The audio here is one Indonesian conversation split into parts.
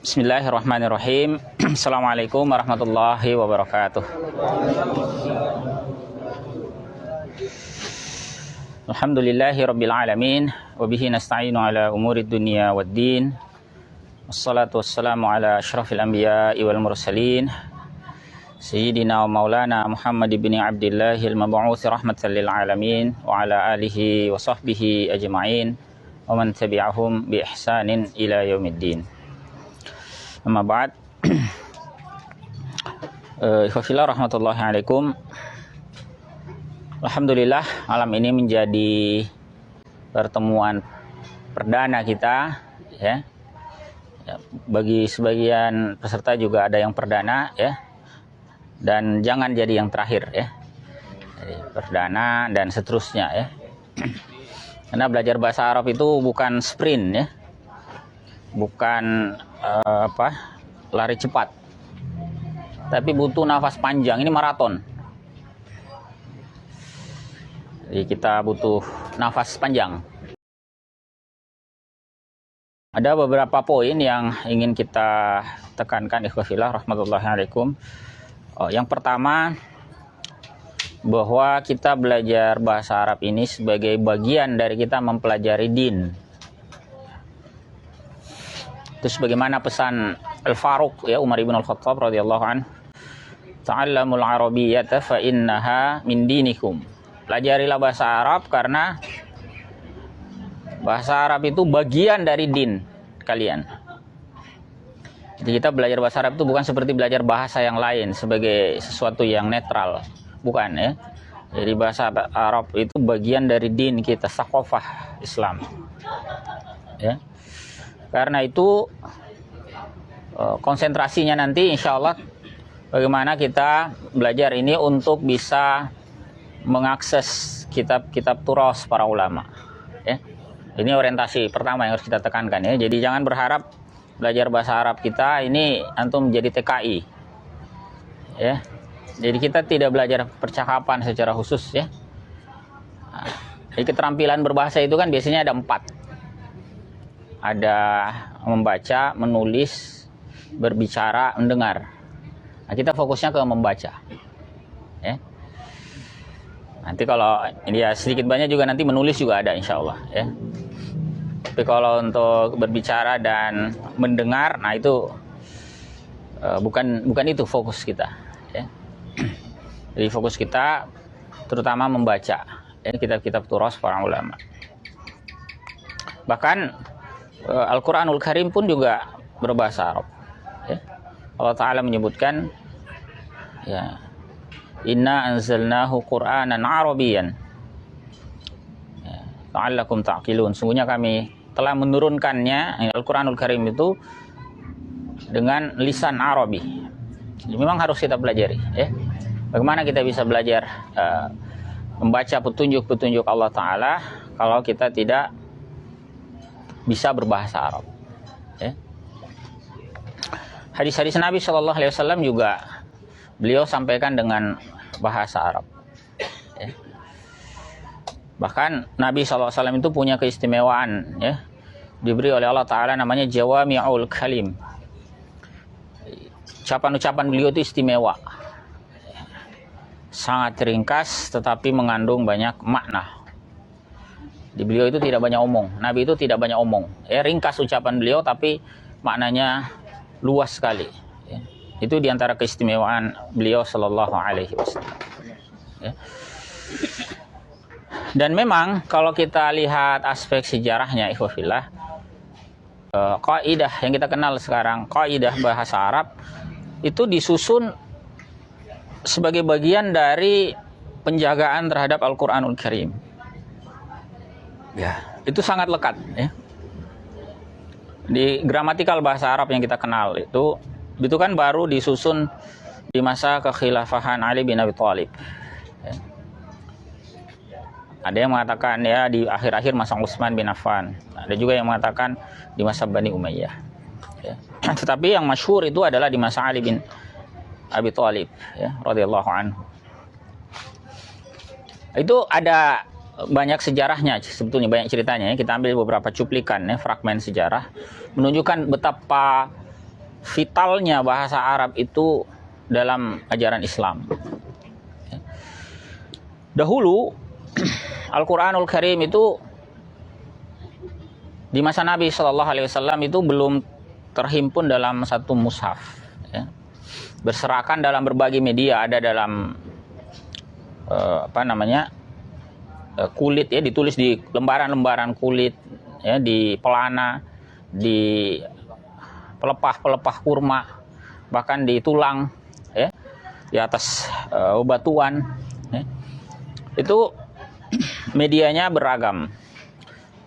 Bismillahirrahmanirrahim. Assalamualaikum warahmatullahi wabarakatuh. Alhamdulillahi rabbil alamin. Wabihi nasta'inu ala umurid dunya waddin. Wassalatu wassalamu ala ashrafil anbiya'i wal mursalin, Sayyidina wa maulana Muhammad ibn Abdillahil mab'uthi rahmatan lil alamin, wa ala alihi wa sahbihi ajma'in, wa man tabi'ahum bi ihsanin ila yaumiddin. Amma ba'd. Ikhwafillah rahmatullahi alaikum. Alhamdulillah, malam ini menjadi pertemuan perdana kita, ya. Bagi sebagian peserta juga ada yang perdana, ya. Dan jangan jadi yang terakhir, ya. Jadi perdana dan seterusnya, ya. Karena belajar bahasa Arab itu bukan sprint, ya. Bukan lari cepat, tapi butuh nafas panjang. Ini maraton, jadi kita butuh nafas panjang. Ada beberapa poin yang ingin kita tekankan, ikhwafillah rahmatullahi alaikum. Yang pertama, bahwa kita belajar bahasa Arab ini sebagai bagian dari kita mempelajari din. Itu sebagaimana pesan Al-Faruq, ya, Umar ibn Al-Khattab radhiyallahu anhu, ta'allamul arabiyyata fa innaha min dinikum. Pelajarilah bahasa Arab karena bahasa Arab itu bagian dari din kalian. Jadi kita belajar bahasa Arab itu bukan seperti belajar bahasa yang lain sebagai sesuatu yang netral, bukan, ya. Jadi bahasa Arab itu bagian dari din kita, thaqafah Islam, ya. Karena itu konsentrasinya nanti insya Allah bagaimana kita belajar ini untuk bisa mengakses kitab-kitab turas para ulama, ya. Ini orientasi pertama yang harus kita tekankan, ya. Jadi jangan berharap belajar bahasa Arab kita ini antum menjadi TKI, ya. Jadi kita tidak belajar percakapan secara khusus, ya. Jadi keterampilan berbahasa itu kan biasanya ada 4. Ada membaca, menulis, berbicara, mendengar. Nah, kita fokusnya ke membaca, ya. Nanti kalau ya sedikit banyak juga nanti menulis juga ada insya Allah, ya. Tapi kalau untuk berbicara dan mendengar, nah itu bukan itu fokus kita, ya. Jadi fokus kita terutama membaca, ya, kitab-kitab turas para ulama. Bahkan Al-Quranul Karim pun juga berbahasa Arab, ya. Allah Ta'ala menyebutkan, ya, inna anzalnahu Qur'anan Arabiyan, ya, la'allakum ta'qilun. Sungguhnya kami telah menurunkannya, Al-Quranul Karim itu dengan lisan Arabi. Jadi memang harus kita pelajari, ya. Bagaimana kita bisa belajar membaca petunjuk-petunjuk Allah Ta'ala kalau kita tidak bisa berbahasa Arab, ya. Hadis-hadis Nabi Shallallahu Alaihi Wasallam juga beliau sampaikan dengan bahasa Arab, ya. Bahkan Nabi Shallallahu Alaihi Wasallam itu punya keistimewaan, ya, diberi oleh Allah Ta'ala namanya Jawami'ul Kalim. Ucapan-ucapan beliau itu istimewa, sangat ringkas tetapi mengandung banyak makna. Di beliau itu tidak banyak omong. Nabi itu tidak banyak omong. Ya, ringkas ucapan beliau tapi maknanya luas sekali, ya. Itu diantara keistimewaan beliau Sallallahu Alaihi Wasallam, ya. Dan memang kalau kita lihat aspek sejarahnya, ikhwafillah, kaidah yang kita kenal sekarang, kaidah bahasa Arab itu disusun sebagai bagian dari penjagaan terhadap Al-Quranul Karim. Ya, itu sangat lekat, ya. Di gramatikal bahasa Arab yang kita kenal itu kan baru disusun di masa kekhilafahan Ali bin Abi Thalib, ya. Ada yang mengatakan ya di akhir-akhir masa Utsman bin Affan. Ada juga yang mengatakan di masa Bani Umayyah, ya. Tetapi yang masyhur itu adalah di masa Ali bin Abi Thalib, ya, radhiyallahu anhu. Itu ada banyak sejarahnya, sebetulnya banyak ceritanya, ya. Kita ambil beberapa cuplikan, ya, fragmen sejarah menunjukkan betapa vitalnya bahasa Arab itu dalam ajaran Islam. Dahulu Al-Quranul Karim itu di masa Nabi Shallallahu Alaihi Wasallam itu belum terhimpun dalam satu mushaf, ya. Berserakan dalam berbagai media, ada dalam kulit, ya, ditulis di lembaran-lembaran kulit, ya, di pelana, di pelepah kurma, bahkan di tulang, ya, di atas batuan, ya. Itu medianya beragam.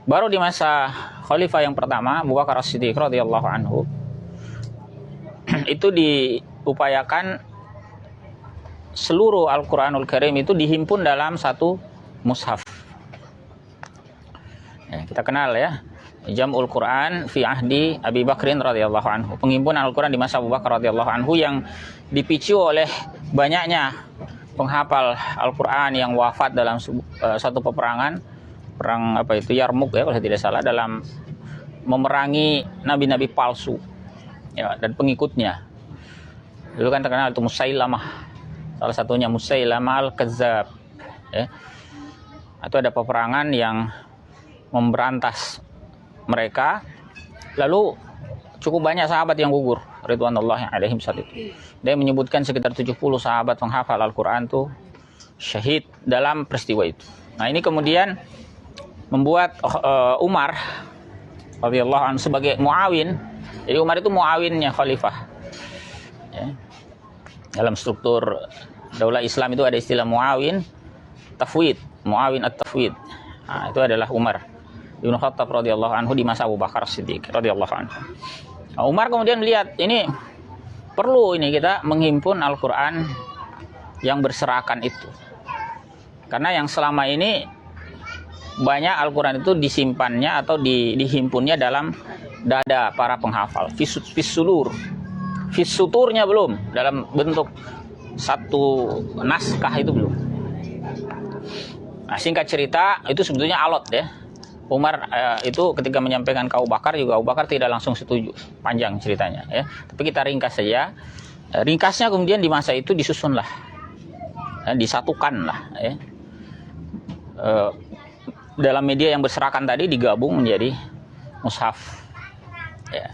Baru di masa khalifah yang pertama, Abu Bakar As-Siddiq radhiyallahu anhu, itu diupayakan seluruh Al-Quranul Karim itu dihimpun dalam satu mushaf. Ya, kita kenal, ya, Jam'ul Quran fi ahdi Abi Bakrin radhiyallahu anhu, penghimpunan Al-Quran di masa Abu Bakar radhiyallahu anhu, yang dipicu oleh banyaknya penghafal Al-Quran yang wafat dalam satu peperangan, perang Yarmuk, ya, kalau tidak salah, dalam memerangi nabi-nabi palsu, ya, dan pengikutnya. Dulu kan terkenal itu Musailamah, salah satunya Musailamah Al-Kazzab, ya. Itu ada peperangan yang memberantas mereka, lalu cukup banyak sahabat yang gugur ridwanullahi alaihim saat itu. Dia menyebutkan sekitar 70 sahabat penghafal Al-Quran itu syahid dalam peristiwa itu. Nah, ini kemudian membuat Umar radhiyallahu anhu sebagai muawin. Jadi Umar itu muawinnya khalifah, ya. Dalam struktur daulah Islam itu ada istilah muawin tafwid, muawin at-tafwid. Nah, itu adalah Umar bin Khattab radhiyallahu anhu di masa Abu Bakar Siddiq radhiyallahu anhu. Nah, Umar kemudian melihat ini perlu kita menghimpun Al-Quran yang berserakan itu, karena yang selama ini banyak Al-Quran itu disimpannya atau dihimpunnya dalam dada para penghafal, fissulur, fissuturnya belum, dalam bentuk satu naskah itu belum. Nah, singkat cerita, itu sebetulnya alot, ya. Umar itu ketika menyampaikan ke Abu Bakar juga, Abu Bakar tidak langsung setuju, panjang ceritanya, ya. Tapi kita ringkas saja. Ringkasnya kemudian di masa itu disusunlah, disatukanlah, ya. Dalam media yang berserakan tadi digabung menjadi mushaf, ya.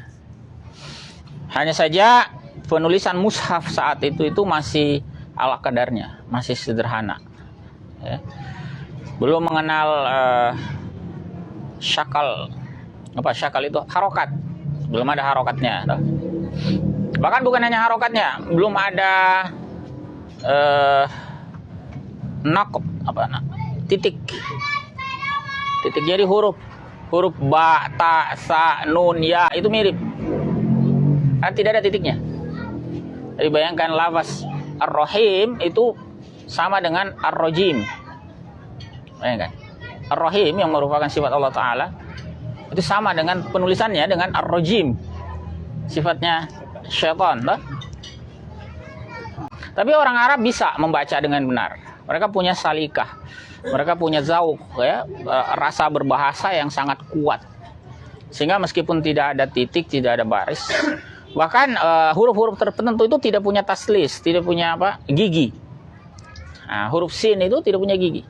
Hanya saja penulisan mushaf saat itu masih ala kadarnya, masih sederhana, ya. Belum mengenal syakal itu harokat, belum ada harokatnya. Bahkan bukan hanya harokatnya, belum ada titik. Jadi huruf ba, ta, sa, nun, ya itu mirip, kan tidak ada titiknya. Jadi bayangkan lafaz Ar-Rahim itu sama dengan Ar-Rajim. Bayangkan Ar-Rahim yang merupakan sifat Allah Ta'ala itu sama dengan penulisannya dengan Ar-Rajim, sifatnya syaitan, tak? Tapi orang Arab bisa membaca dengan benar. Mereka punya salikah, mereka punya zauq, ya, rasa berbahasa yang sangat kuat, sehingga meskipun tidak ada titik, tidak ada baris, bahkan huruf-huruf tertentu itu tidak punya taslis, tidak punya gigi. Nah, huruf sin itu tidak punya gigi,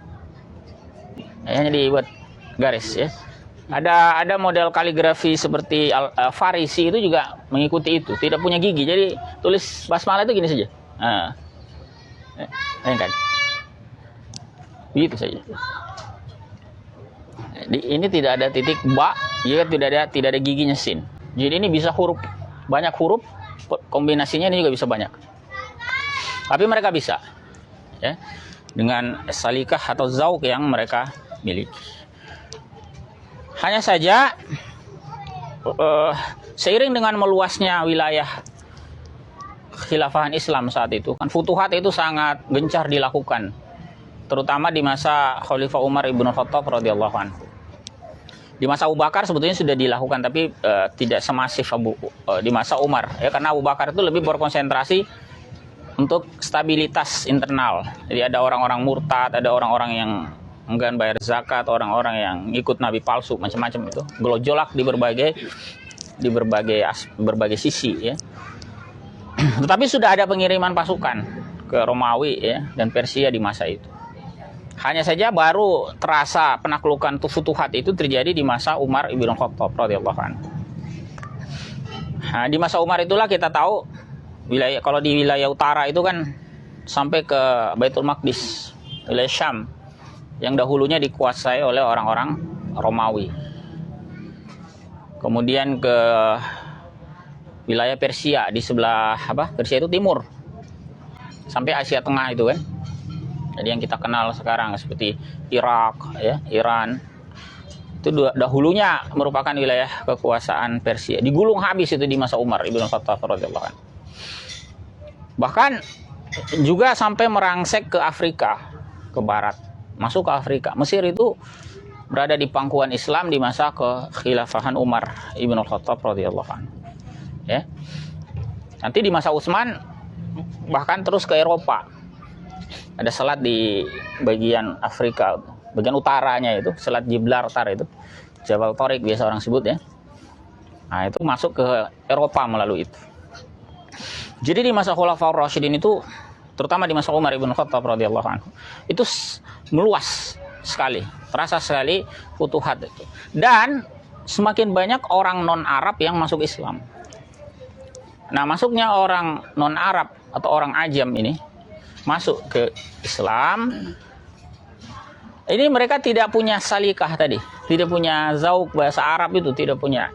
hanya dibuat garis, ya. Ada model kaligrafi seperti Farisi itu juga mengikuti itu, tidak punya gigi, jadi tulis basmalah itu gini saja. Kan? Begitu saja. Ini tidak ada titik ba, juga tidak ada giginya sin. Jadi ini bisa banyak huruf, kombinasinya ini juga bisa banyak. Tapi mereka bisa, ya, dengan salikah atau zauq yang mereka miliki. Hanya saja seiring dengan meluasnya wilayah khilafahan Islam saat itu, kan futuhat itu sangat gencar dilakukan, terutama di masa Khalifah Umar ibn Khattab radhiyallahu anhu. Di masa Abu Bakar sebetulnya sudah dilakukan, tapi tidak semasif di masa Umar, ya, karena Abu Bakar itu lebih berkonsentrasi untuk stabilitas internal. Jadi ada orang-orang murtad, ada orang-orang yang enggan bayar zakat, orang-orang yang ikut nabi palsu, macam-macam itu gelojolak di berbagai di berbagai sisi ya. Tetapi sudah ada pengiriman pasukan ke Romawi ya dan Persia di masa itu. Hanya saja baru terasa penaklukan Futuhat itu terjadi di masa Umar ibn Khattab radhiyallahu anhu. Nah, di masa Umar itulah kita tahu kalau di wilayah utara itu kan sampai ke Baitul Maqdis, wilayah Syam yang dahulunya dikuasai oleh orang-orang Romawi. Kemudian ke wilayah Persia di sebelah Persia itu timur sampai Asia Tengah itu kan. Jadi yang kita kenal sekarang seperti Irak ya, Iran itu dahulunya merupakan wilayah kekuasaan Persia. Digulung habis itu di masa Umar ibn Khattab radhiyallahu anhu. Bahkan juga sampai merangsek ke Afrika, ke barat, masuk ke Afrika. Mesir itu berada di pangkuan Islam di masa kekhilafahan Umar ibn Khattab radhiyallahu anhu. Ya. Nanti di masa Utsman bahkan terus ke Eropa. Ada selat di bagian Afrika, bagian utaranya itu, selat Gibraltar itu, Jabal Tariq biasa orang sebut ya. Nah, itu masuk ke Eropa melalui itu. Jadi di masa Khulafaur Rasyidin itu, terutama di masa Umar ibn Khattab radhiyallahu anhu, itu meluas sekali, terasa sekali futuhat itu. Dan semakin banyak orang non-Arab yang masuk Islam. Nah, masuknya orang non-Arab atau orang ajam ini masuk ke Islam, ini mereka tidak punya salikah tadi, tidak punya zauk bahasa Arab itu, tidak punya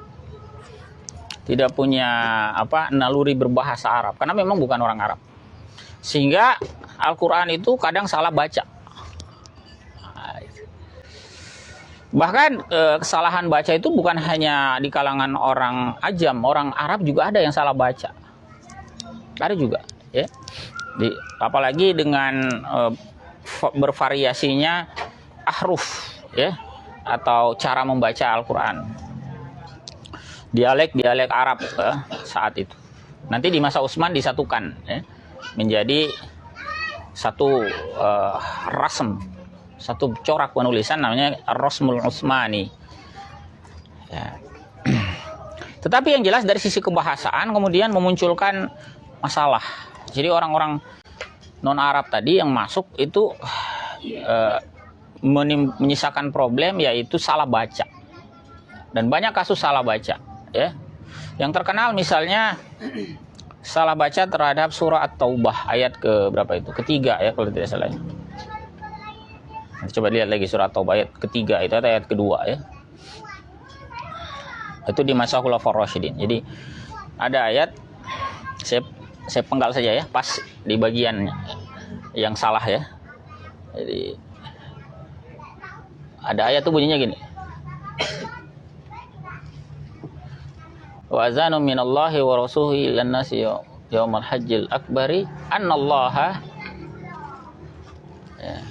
naluri berbahasa Arab, karena memang bukan orang Arab, sehingga Al-Quran itu kadang salah baca. Bahkan kesalahan baca itu bukan hanya di kalangan orang ajam, orang Arab juga ada yang salah baca, ada juga ya. Apalagi dengan bervariasinya ahruf ya, atau cara membaca Al-Quran, dialek Arab saat itu. Nanti di masa Utsman disatukan ya, menjadi satu rasm, satu corak penulisan namanya Ar-Rasmul Utsmani ya. Tetapi yang jelas dari sisi kebahasaan kemudian memunculkan masalah. Jadi orang-orang non-Arab tadi yang masuk itu menyisakan problem, yaitu salah baca. Dan banyak kasus salah baca ya. Yang terkenal misalnya salah baca terhadap surah At-Taubah ayat ke berapa itu? Ketiga ya kalau tidak salah. Coba lihat lagi surah At-Taubah ayat ketiga itu atau ayat kedua ya. Itu di masa Khulafaur Rasyidin. Jadi ada ayat, saya penggal saja ya, pas di bagian yang salah ya. Jadi ada ayat tuh bunyinya gini. Wa azanu minallahi wa rasulihi lan nasi yaumal hajjil akbari annallaha ya.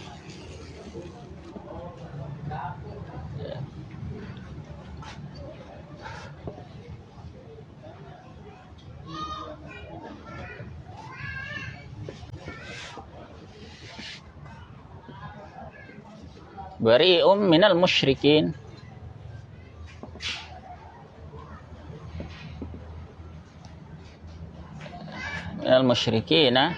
Bari'um minal musyrikin. Minal musyrikina.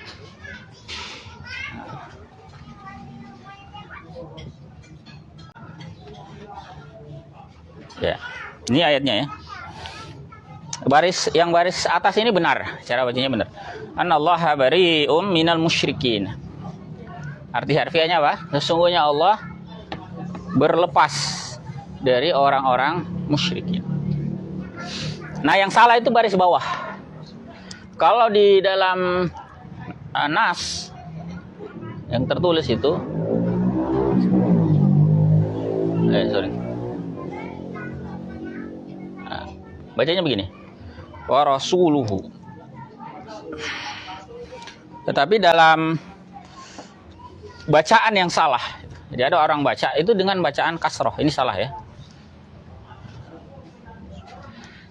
Ya, ini ayatnya ya. Baris atas ini benar, cara bacanya benar. Anallaha bari'um minal musyrikin. Arti harfiahnya apa? Sesungguhnya Allah berlepas dari orang-orang musyrikin. Nah, yang salah itu baris bawah. Kalau di dalam Nas yang tertulis itu bacanya begini, wa rasuluhu. Tetapi dalam bacaan yang salah, jadi ada orang baca itu dengan bacaan kasroh, ini salah ya.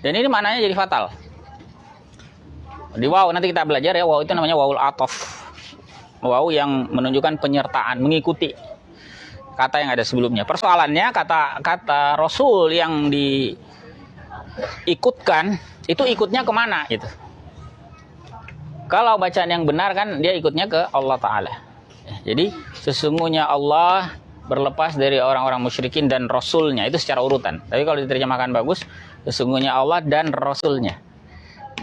Dan ini maknanya jadi fatal. Di waw nanti kita belajar ya, waw itu namanya wawul atof, waw yang menunjukkan penyertaan, mengikuti kata yang ada sebelumnya. Persoalannya kata Rasul yang ikutkan, itu ikutnya kemana gitu. Kalau bacaan yang benar kan dia ikutnya ke Allah Ta'ala. Jadi sesungguhnya Allah berlepas dari orang-orang musyrikin dan Rasulnya, itu secara urutan. Tapi kalau diterjemahkan bagus, sesungguhnya Allah dan Rasulnya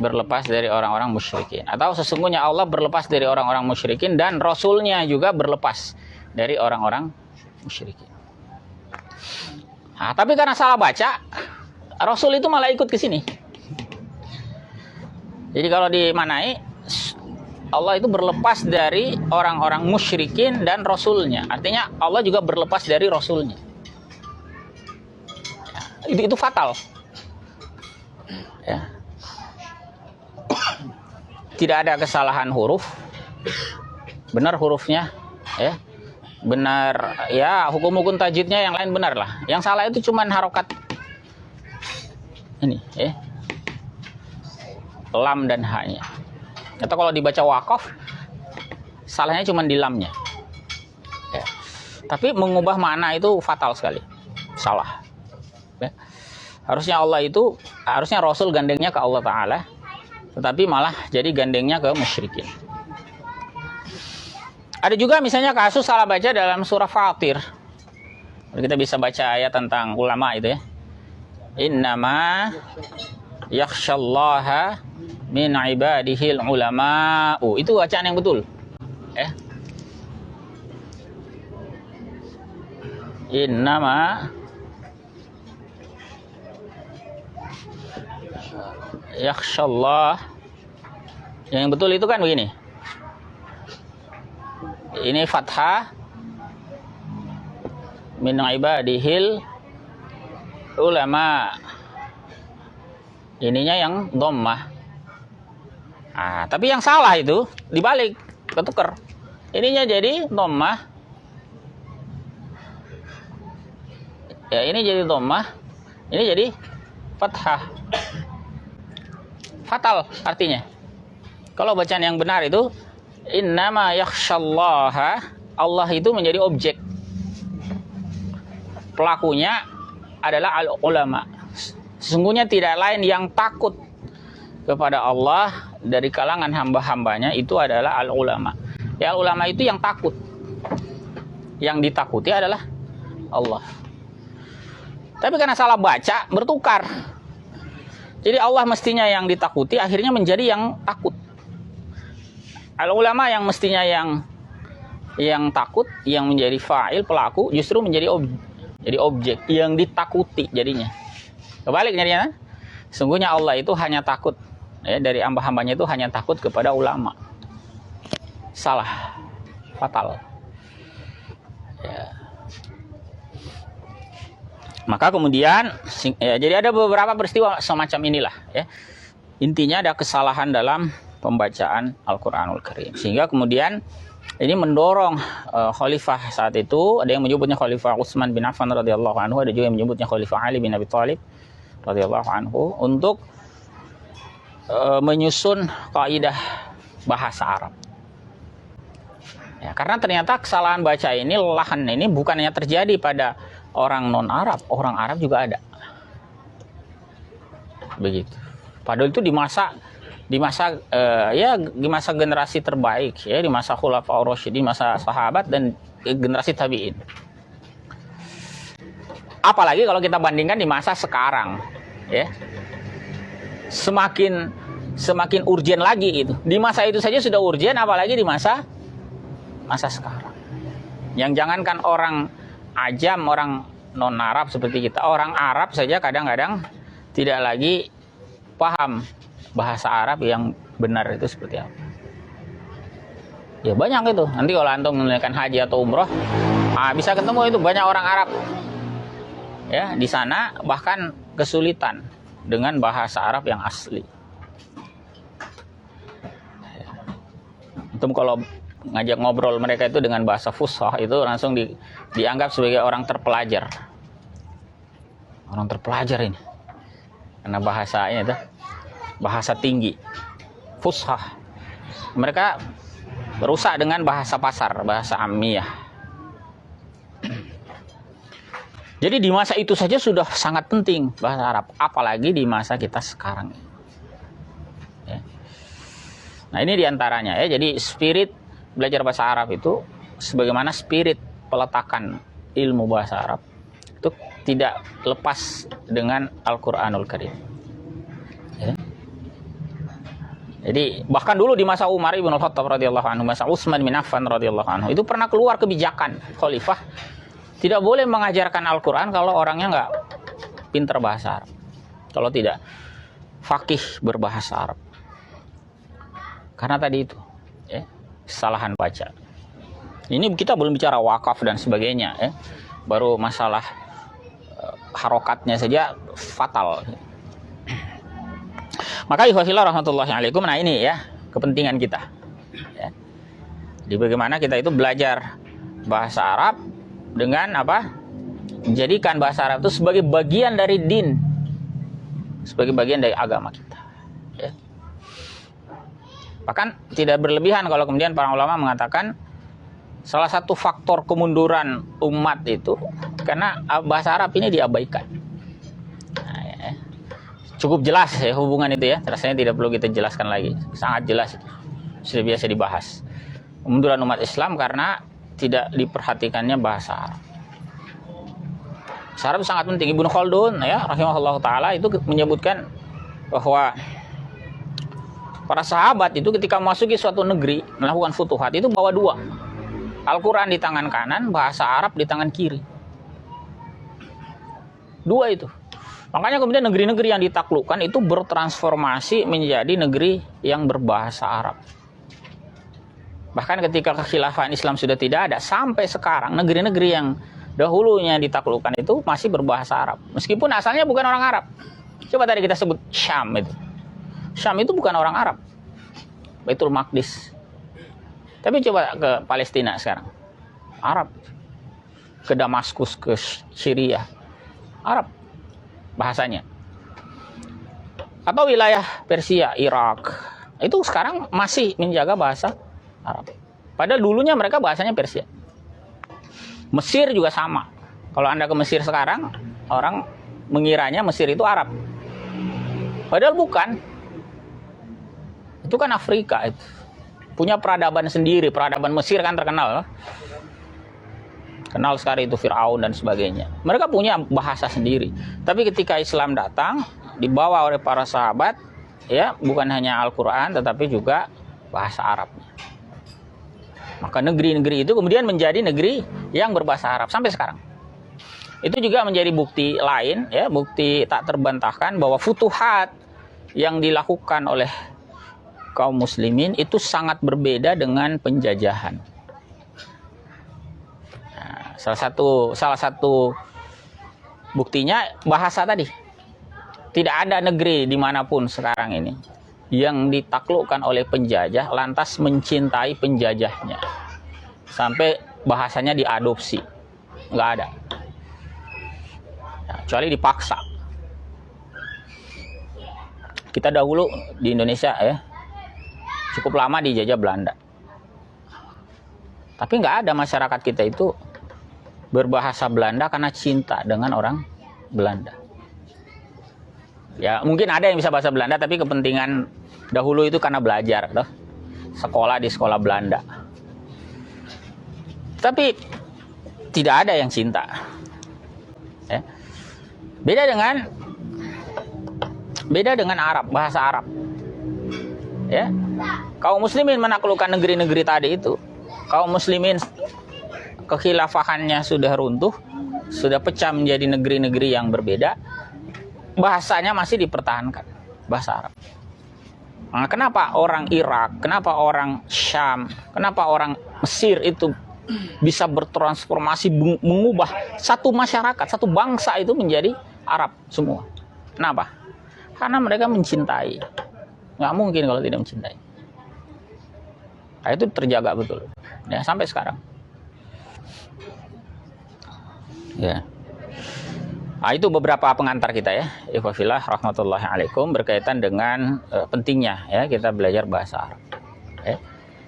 berlepas dari orang-orang musyrikin. Atau sesungguhnya Allah berlepas dari orang-orang musyrikin dan Rasulnya juga berlepas dari orang-orang musyrikin. Nah, tapi karena salah baca, Rasul itu malah ikut ke sini. Jadi kalau dimanai, Allah itu berlepas dari orang-orang musyrikin dan Rasulnya. Artinya Allah juga berlepas dari Rasulnya. Itu fatal. Ya. Tidak ada kesalahan huruf. Benar hurufnya. Ya. Benar. Ya, hukum-hukum tajwidnya yang lain benar lah. Yang salah itu cuma harokat. Ini. Ya. Lam dan ha-nya. Atau kalau dibaca wakaf, salahnya cuma di lamnya. Ya. Tapi mengubah makna itu fatal sekali. Salah. Ya. Harusnya Rasul gandengnya ke Allah Ta'ala, tetapi malah jadi gandengnya ke musyrikin. Ada juga misalnya kasus salah baca dalam surah Fatir. Kita bisa baca ayat tentang ulama itu ya. Innama yakhshallaha min ibadihil ulama'u. Itu bacaan yang betul. Innama yakhshallah. Yang betul itu kan begini. Ini fathah min ibadihil ulama. Ininya yang dhammah. Ah, tapi yang salah itu dibalik, ketuker. Ininya jadi dhammah. Ya, ini jadi dhammah. Ini jadi fathah. Fatal artinya. Kalau bacaan yang benar itu innama yakhshallaha, Allah itu menjadi objek. Pelakunya adalah al-ulama. Sesungguhnya tidak lain yang takut kepada Allah dari kalangan hamba-hambanya itu adalah al-ulama. Ya, al-ulama itu yang takut. Yang ditakuti adalah Allah. Tapi karena salah baca, bertukar. Jadi Allah mestinya yang ditakuti, akhirnya menjadi yang takut. Al-ulama yang mestinya yang takut, yang menjadi fa'il, pelaku, justru menjadi objek yang ditakuti jadinya. Kebalik jadinya. Sungguhnya Allah itu hanya takut, ya, dari hamba-hambanya itu hanya takut kepada ulama. Salah, fatal. Ya. Maka kemudian, ya, jadi ada beberapa peristiwa semacam inilah. Ya. Intinya ada kesalahan dalam pembacaan Al-Quranul Karim. Sehingga kemudian ini mendorong khalifah saat itu, ada yang menyebutnya Khalifah Utsman bin Affan radhiyallahu anhu, ada juga yang menyebutnya Khalifah Ali bin Abi Thalib radhiyallahu anhu, untuk menyusun kaidah bahasa Arab. Ya, karena ternyata kesalahan baca ini, lelahan ini bukan hanya terjadi pada orang non-Arab, orang Arab juga ada. Begitu. Padahal itu di masa generasi terbaik, ya, di masa Khulafaur Rasyidin, masa sahabat dan generasi tabi'in. Apalagi kalau kita bandingkan di masa sekarang, ya. Semakin urgen lagi itu. Di masa itu saja sudah urgen, apalagi di masa sekarang. Yang jangankan orang ajam, orang non-Arab seperti kita, orang Arab saja kadang-kadang tidak lagi paham bahasa Arab yang benar itu seperti apa. Ya banyak itu. Nanti kalau antum menunaikan haji atau umroh, bisa ketemu itu banyak orang Arab. Ya, di sana bahkan kesulitan dengan bahasa Arab yang asli. Antum kalau ngajak ngobrol mereka itu dengan bahasa fushah, itu langsung dianggap sebagai orang terpelajar. Orang terpelajar ini. Karena bahasanya itu bahasa tinggi, fushah. Mereka berusak dengan bahasa pasar, bahasa ammiyah. Jadi di masa itu saja sudah sangat penting bahasa Arab, apalagi di masa kita sekarang. Ya. Nah ini diantaranya ya. Jadi spirit belajar bahasa Arab itu, sebagaimana spirit peletakan ilmu bahasa Arab itu tidak lepas dengan Al-Quranul Karim. Ya. Jadi bahkan dulu di masa Umar ibn Khattab radhiyallahu anhu, masa Utsman bin Affan radhiyallahu anhu, itu pernah keluar kebijakan khalifah tidak boleh mengajarkan Al-Quran kalau orangnya nggak pintar bahasa Arab, kalau tidak faqih berbahasa Arab. Karena tadi itu ya, kesalahan baca. Ini kita belum bicara wakaf dan sebagainya ya. Baru masalah harokatnya saja fatal. Maka ikhwafillah rahmatullahi alaikum, nah ini ya kepentingan kita ya. Jadi bagaimana kita itu belajar bahasa Arab dengan apa? Menjadikan bahasa Arab itu sebagai bagian dari din, sebagai bagian dari agama kita ya. Bahkan tidak berlebihan kalau kemudian para ulama mengatakan salah satu faktor kemunduran umat itu karena bahasa Arab ini diabaikan. Nah, ya. Cukup jelas ya hubungan itu ya, rasanya tidak perlu kita jelaskan lagi, sangat jelas itu, sudah biasa dibahas. Kemunduran umat Islam karena tidak diperhatikannya bahasa Arab. Bahasa Arab sangat penting. Ibnu Khaldun ya rahimahullah taala itu menyebutkan bahwa para sahabat itu ketika memasuki suatu negeri melakukan futuhat itu bawa dua, Al-Quran di tangan kanan, bahasa Arab di tangan kiri. Dua itu. Makanya kemudian negeri-negeri yang ditaklukkan itu bertransformasi menjadi negeri yang berbahasa Arab. Bahkan ketika kekhilafan Islam sudah tidak ada, sampai sekarang negeri-negeri yang dahulunya ditaklukkan itu masih berbahasa Arab. Meskipun asalnya bukan orang Arab. Coba tadi kita sebut Syam itu. Syam itu bukan orang Arab. Baitul Maqdis. Tapi coba ke Palestina sekarang. Arab. Ke Damaskus, ke Syria. Arab bahasanya. Atau wilayah Persia, Irak. Itu sekarang masih menjaga bahasa Arab. Padahal dulunya mereka bahasanya Persia. Mesir juga sama. Kalau Anda ke Mesir sekarang, orang mengiranya Mesir itu Arab. Padahal bukan. Itu kan Afrika itu. Punya peradaban sendiri. Peradaban Mesir kan terkenal. Kenal sekali itu Fir'aun dan sebagainya. Mereka punya bahasa sendiri. Tapi ketika Islam datang, dibawa oleh para sahabat, ya bukan hanya Al-Quran, tetapi juga bahasa Arabnya. Maka negeri-negeri itu kemudian menjadi negeri yang berbahasa Arab sampai sekarang. Itu juga menjadi bukti lain, ya, bukti tak terbantahkan bahwa futuhat yang dilakukan oleh kaum muslimin itu sangat berbeda dengan penjajahan. Nah, salah satu buktinya bahasa tadi. Tidak ada negeri dimanapun sekarang ini yang ditaklukkan oleh penjajah lantas mencintai penjajahnya sampai bahasanya diadopsi, nggak ada ya, kecuali dipaksa. Kita dahulu di Indonesia ya cukup lama dijajah Belanda, tapi nggak ada masyarakat kita itu berbahasa Belanda karena cinta dengan orang Belanda. Ya mungkin ada yang bisa bahasa Belanda, tapi kepentingan dahulu itu karena belajar, toh. Sekolah di sekolah Belanda. Tapi tidak ada yang cinta. Ya. Beda dengan Arab, bahasa Arab. Ya, kaum muslimin menaklukkan negeri-negeri tadi itu. Kaum muslimin kekhilafahannya sudah runtuh, sudah pecah menjadi negeri-negeri yang berbeda. Bahasanya masih dipertahankan, bahasa Arab. Nah, kenapa orang Irak, kenapa orang Syam, kenapa orang Mesir itu bisa bertransformasi, mengubah satu masyarakat, satu bangsa itu menjadi Arab semua? Kenapa? Karena mereka mencintai. Nggak mungkin kalau tidak mencintai. Nah, itu terjaga betul, ya sampai sekarang. Ya. Nah, itu beberapa pengantar kita ya, ikhwafillah rahmatullahi alaikum, berkaitan dengan pentingnya ya kita belajar bahasa Arab. Ya.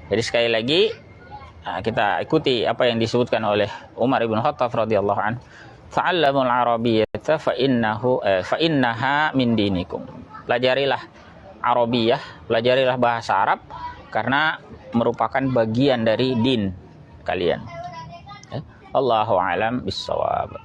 Jadi sekali lagi kita ikuti apa yang disebutkan oleh Umar ibn Khattab radhiyallahu anhu Fa'allamul arabiyyata fa innaha min dinikum. Pelajarilah Arabiyah, pelajarilah bahasa Arab karena merupakan bagian dari din kalian. Allahu a'lam bissawab.